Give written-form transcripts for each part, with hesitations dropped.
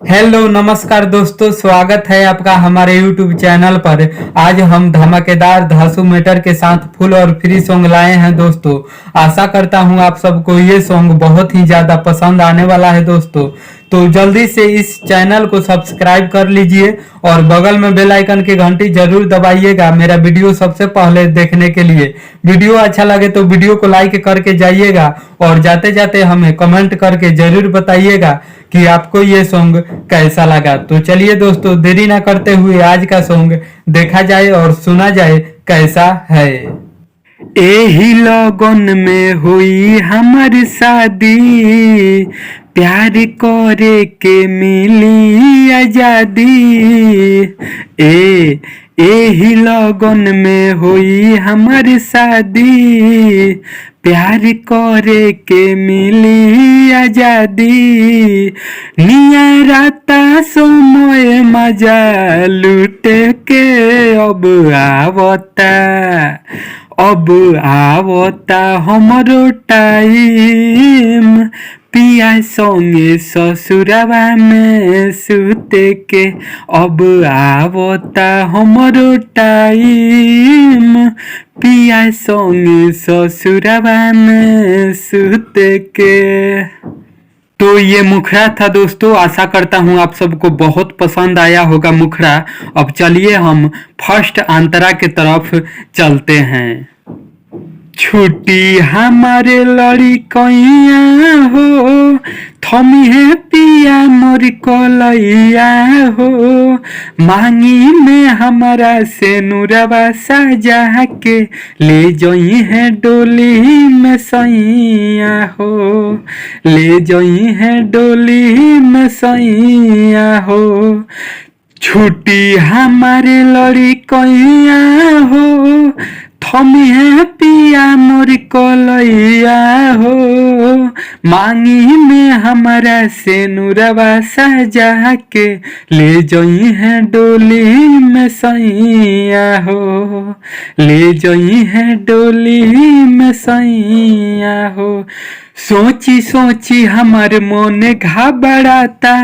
Hello नमस्कार दोस्तों, स्वागत है आपका हमारे यूट्यूब चैनल पर। आज हम धमाकेदार धांसू मैटर के साथ फुल और फ्री सॉन्ग लाए हैं दोस्तों। आशा करता हूं आप सबको ये सॉन्ग बहुत ही ज़्यादा पसंद आने वाला है दोस्तों। तो जल्दी से इस चैनल को सब्सक्राइब कर लीजिए और बगल में बेल आइकन की घंटी जरूर दबाइएगा मेरा वीडियो सबसे पहले देखने के लिए। वीडियो अच्छा लगे तो वीडियो को लाइक करके जाइएगा और जाते जाते हमें कमेंट करके जरूर बताइएगा कि आपको ये सॉन्ग कैसा लगा। तो चलिए दोस्तों, देरी ना करते हुए आज का सॉन्ग देखा जाए और सुना जाए कैसा है। एही लगन में हुई हमारी शादी, प्यार करे के मिली आजादी। एही लगन में हुई हमारी शादी, प्यार करे के मिली आजादी। नियाराता समय मजा लूटे के अब आवता हमरो टाइम, पिया संगे ससुरवा में सुते के। अब आवता हमरो टाइम, पिया संगे ससुरवा में सुते के। तो ये मुखड़ा था दोस्तों। आशा करता हूँ आप सबको बहुत पसंद आया होगा मुखड़ा। अब चलिए हम फर्स्ट अंतरा के तरफ चलते हैं। छुट्टी हमारे लड़कैया हो, थमी है पिया मोर कलैया हो। मांगी में हमारा से नुरवा सजा के ले जई है डोली में सैया हो, ले जई है डोली में सैया हो। छुट्टी हमारे लड़कैया हो, थमी है पिया मोर कलैया हो। मांगी में हमारा से नुरवा सजा के ले जई है डोली में सैया हो, ले जई है डोली में सैया हो। सोची सोची हमार मन घबराता,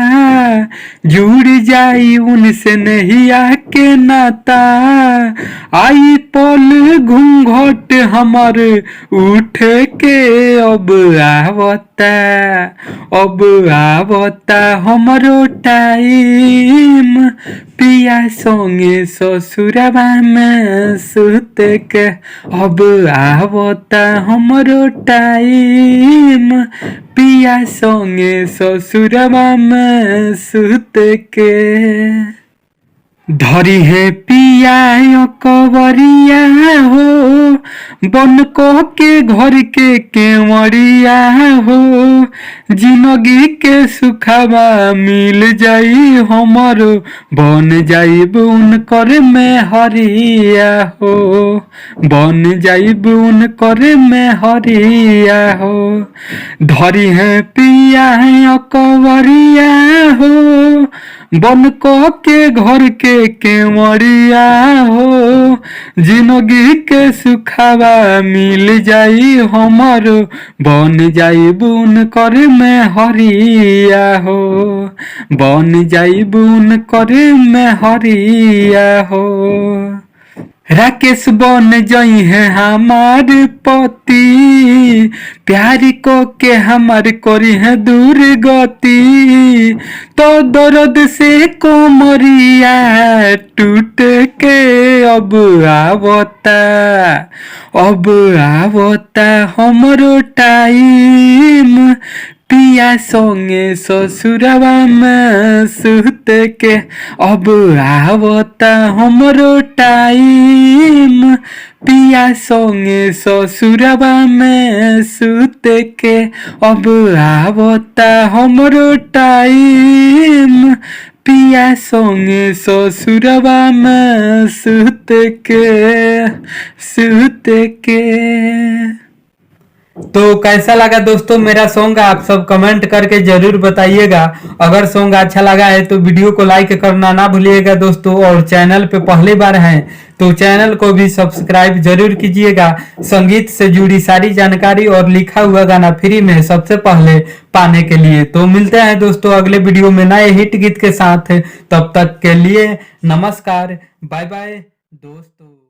जुड़ जाई उनसे नहीं आके नाता। आई पल घूंघट हमार उठ के अब आवता हमरो टाइम, पिया संगे ससुरवा में सुत के। अब आवता हमरो टाइम, पिया संगे ससुरवा में सुत के। धरी है पिया कवरिया हो, बन को के घर के केवड़िया हो। जिंदगी के सुखवा मिल जाई हमरो, बन जाइब उनकर में हरिया हो, बन जाइब उनकर में हरिया हो। धरी है पिया कवरिया हो, बन को के घर के केवड़िया हो। जिंदगी के सुखवा मिल जाई हमरो, बन जाइब उनकर में हरिया हो, बन जाइब उनकर में हरिया हो। राकेश बन जई है हमार पति, प्यार को के हमार करी है दूर गति। तो दर्द से कोमरिया टूट के अब आवता हमरो टाइम, पिया संगे ससुरवा में सुत के। अब आवता हमरो टाइम, पिया संगे ससुरवा में सुत के। अब आवता हमरो टाइम, पिया संगे ससुरवा में सुत के। तो कैसा लगा दोस्तों मेरा सॉन्ग, आप सब कमेंट करके जरूर बताइएगा। अगर सॉन्ग अच्छा लगा है तो वीडियो को लाइक करना ना भूलिएगा दोस्तों, और चैनल पे पहली बार हैं तो चैनल को भी सब्सक्राइब जरूर कीजिएगा। संगीत से जुड़ी सारी जानकारी और लिखा हुआ गाना फ्री में सबसे पहले पाने के लिए। तो मिलते हैं दोस्तों अगले वीडियो में नए हिट गीत के साथ। तब तक के लिए नमस्कार, बाय बाय दोस्तों।